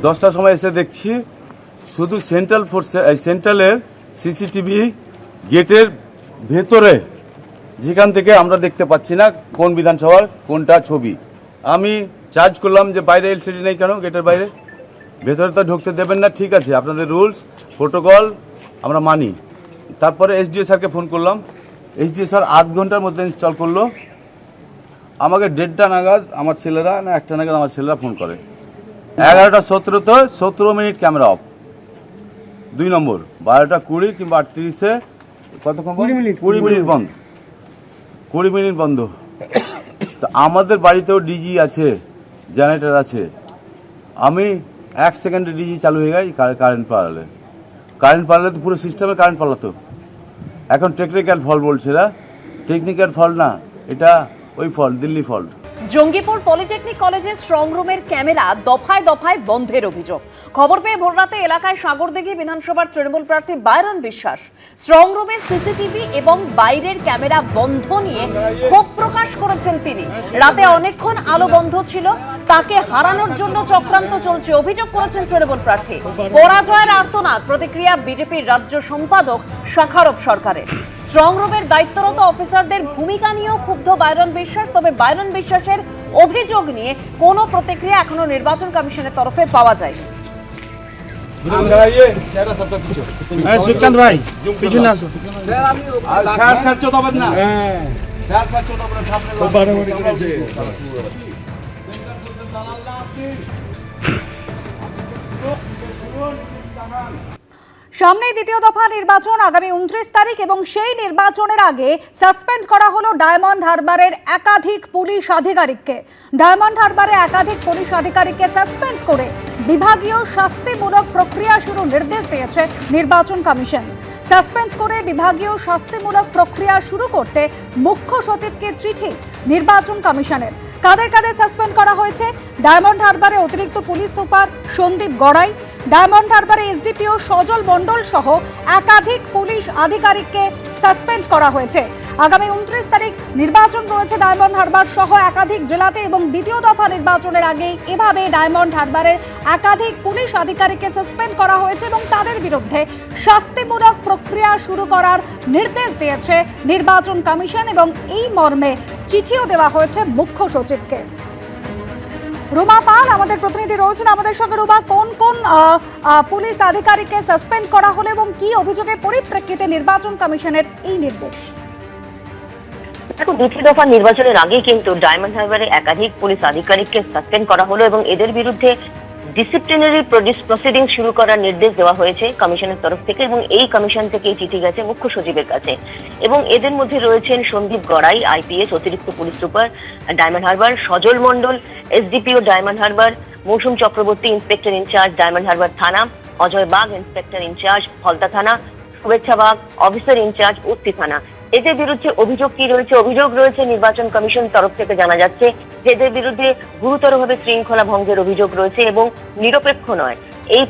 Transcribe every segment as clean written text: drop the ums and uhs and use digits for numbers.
10টার সময় এসে দেখছি শুধু সেন্ট্রালের সিসিটিভি গেটের ভেতরে, যেখান থেকে আমরা দেখতে পাচ্ছি না কোন বিধানসভার কোনটা ছবি। আমি চার্জ করলাম যে বাইরে এলসিডি নেই কেন, গেটের বাইরে, ভেতরে তো ঢুকতে দেবেন না, ঠিক আছে আপনাদের রুলস প্রোটোকল আমরা মানি। তারপরে এসডিও স্যারকে ফোন করলাম, এসডিও স্যার 8 ঘন্টার মধ্যে ইনস্টল করলো। আমাকে 1:30টা নাগাদ আমার ছেলেরা, না 1টা নাগাদ আমার ছেলেরা ফোন করে, 11:17 17 মিনিট ক্যামেরা অফ। 2 নম্বর 12:20 কিংবা 38-এ কতক্ষণ 20 মিনিট বন্ধ, 20 মিনিট বন্ধ। তো আমাদের বাড়িতেও ডিজি আছে, জেনারেটর আছে। আমি 1 সেকেন্ডে ডিজি চালু হয়ে গেছে কারেন্ট পালালে তো পুরো সিস্টেমে কারেন্ট পালাতো। এখন টেকনিক্যাল ফল্ট বলছে না, টেকনিক্যাল ফল্ট না, এটা ওই fault, Delhi fault. Jangipur polytechnic কলেজের স্ট্রং রুমের ক্যামেরা দফায় দফায় বন্ধের অভিযোগ। খবর পেয়ে ভোররাতে এলাকায় সাগরদিঘি বিধানসভার তৃণমূল প্রার্থী বাইরন বিশ্বাস স্ট্রং রুমের সিসিটিভি এবং বাইরের ক্যামেরা বন্ধ নিয়ে ক্ষোভ প্রকাশ করেছেন তিনি। রাতে অনেকক্ষণ আলো বন্ধ ছিল, তাকে হারানোর জন্য চক্রান্ত চলছে অভিযোগ করেছেন তৃণমূল প্রার্থী। পরাজয়ের আর্তনাদ প্রতিক্রিয়া বিজেপির রাজ্য সম্পাদক শাখারব সরকারের। স্ট্রং রুমের দায়িত্বরত অফিসারদের ভূমিকা নিয়েও ক্ষুব্ধ বাইরন বিশ্বাস। তবে বাইরন বিশ্বাসের অভিযোগ নিয়ে কোনো প্রতিক্রিয়া এখনো নির্বাচন কমিশনের তরফে পাওয়া যায়নি। सुखचंद भाई पीछे ना সামনেই দ্বিতীয় দফা নির্বাচন আগামী 29 তারিখ এবং সেই নির্বাচনের আগে সাসপেন্ড করা হলো ডায়মন্ড হারবারের একাধিক পুলিশ আধিকারিককে। ডায়মন্ড হারবারে একাধিক পুলিশ আধিকারিককে সাসপেন্ড করে বিভাগীয় শাস্তিমূলক প্রক্রিয়া শুরু নির্দেশ দিয়েছে নির্বাচন কমিশন। সাসপেন্ড করে বিভাগীয় শাস্তিমূলক প্রক্রিয়া শুরু করতে মুখ্য সচিবকে চিঠি নির্বাচন কমিশনের। কাদের কাদের সাসপেন্ড করা হয়েছে? ডায়মন্ড হারবারে অতিরিক্ত পুলিশ সুপার সন্দীপ গড়াই, ডায়মন্ড হারবারে এসডিপিও সজল মণ্ডল সহ একাধিক পুলিশ আধিকারিককে সাসপেন্ড করা হয়েছে। আগামী 29 তারিখ নির্বাচন রয়েছে ডায়মন্ড হারবার সহ একাধিক জেলাতে এবং দ্বিতীয় দফা নির্বাচনের আগেই এভাবে ডায়মন্ড হারবারের একাধিক পুলিশ আধিকারিককে সাসপেন্ড করা হয়েছে এবং তাদের বিরুদ্ধে শাস্তিমূলক প্রক্রিয়া শুরু করার নির্দেশ দিয়েছে নির্বাচন কমিশন এবং এই মর্মে চিঠিও দেওয়া হয়েছে মুখ্য সচিবকে। রুমা পাল আমাদের প্রতিনিধি রয়েছেন আমাদের সঙ্গে। রুমা, কোন কোন পুলিশ আধিকারিককে সাসপেন্ড করা হলো এবং কি অভিযোগের পরিপ্রেক্ষিতে নির্বাচন কমিশনের এই নির্দেশ? দেখো, দ্বিতীয় দফা নির্বাচনের আগে কিন্তু ডায়মন্ড হারবারে একাধিক পুলিশ আধিকারিককে সাসপেন্ড করা হলো এবং এদের বিরুদ্ধে ডিসিপ্লিনারি প্রসিডিং শুরু করার নির্দেশ দেওয়া হয়েছে কমিশনের তরফ থেকে এবং এই কমিশন থেকে চিঠি গেছে মুখ্য সচিবের কাছে। এবং এদের মধ্যে রয়েছেন সন্দীপ গড়াই আইপিএস অতিরিক্ত police super Diamond Harbour, Sajal Mondal SDPO Diamond Harbour, Moushumi Chakraborty inspector incharge Diamond Harbour থানা, অজয় বাগ ইন্সপেক্টর ইনচার্জ ফলতা থানা, শুভেচ্ছা বাগ অফিসার ইনচার্জ উত্তি থানা। এদের বিরুদ্ধে অভিযোগ কি রয়েছে? অভিযোগ রয়েছে নির্বাচন কমিশন তরফ থেকে জানা যাচ্ছে যে এদের বিরুদ্ধে গুরুতরভাবে শৃঙ্খলা ভঙ্গের অভিযোগ রয়েছে এবং নিরপেক্ষ নয়। এই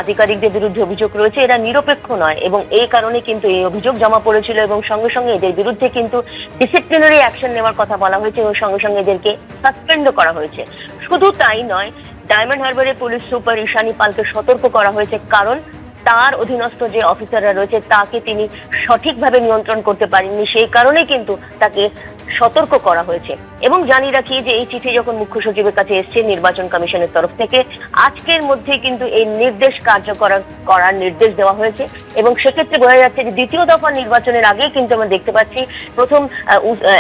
আধিকারিকদের বিরুদ্ধে অভিযোগ রয়েছে, এরা নিরপেক্ষ নয় এবং এই কারণে কিন্তু এই অভিযোগ জমা পড়েছিল এবং সঙ্গে সঙ্গে এদের বিরুদ্ধে কিন্তু ডিসিপ্লিনারি অ্যাকশন নেওয়ার কথা বলা হয়েছে এবং সঙ্গে সঙ্গে এদেরকে সাসপেন্ডও করা হয়েছে। শুধু তাই নয়, ডায়মন্ড হারবারের পুলিশ সুপার ঈশানী পালকে সতর্ক করা হয়েছে, কারণ তার অধীনস্থ যে অফিসাররা রয়েছে তাকে তিনি সঠিকভাবে নিয়ন্ত্রণ করতে পারেননি, সেই কারণে কিন্তু তাকে সতর্ক করা হয়েছে। এবং জানিয়ে রাখি যে এই চিঠি যখন মুখ্য সচিবের কাছে এসছে নির্বাচন কমিশনের তরফ থেকে, আজকের মধ্যে কিন্তু এই নির্দেশ কার্যকর করার নির্দেশ দেওয়া হয়েছে এবং সেক্ষেত্রে বোঝা যাচ্ছে যে দ্বিতীয় দফা নির্বাচনের আগে কিন্তু আমরা দেখতে পাচ্ছি প্রথম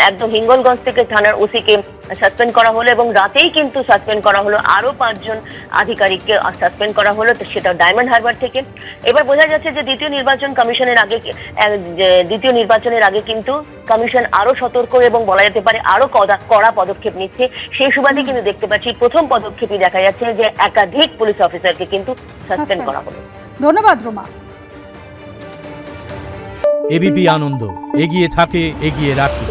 একদম হিঙ্গলগঞ্জ থেকে থানার ওসিকে সাসপেন্ড করা হলো এবং রাতেই কিন্তু সাসপেন্ড করা হলো আরো 5 জন আধিকারিককে সাসপেন্ড করা হলো, সেটা ডায়মন্ড হারবার থেকে। এবার বোঝা যাচ্ছে যে দ্বিতীয় নির্বাচনের আগে কিন্তু কমিশন আরো সতর্ক এবং বলা যেতে পারে আরো কড়া পদক্ষেপ নিচ্ছে। সেই সুবাদে কিন্তু দেখতে পাচ্ছি প্রথম পদক্ষেপই দেখা যাচ্ছে যে একাধিক পুলিশ অফিসারকে কিন্তু সাসপেন্ড করা হলো। ধন্যবাদ রুমা। এবিপি আনন্দ এগিয়ে থাকে, এগিয়ে রাখে।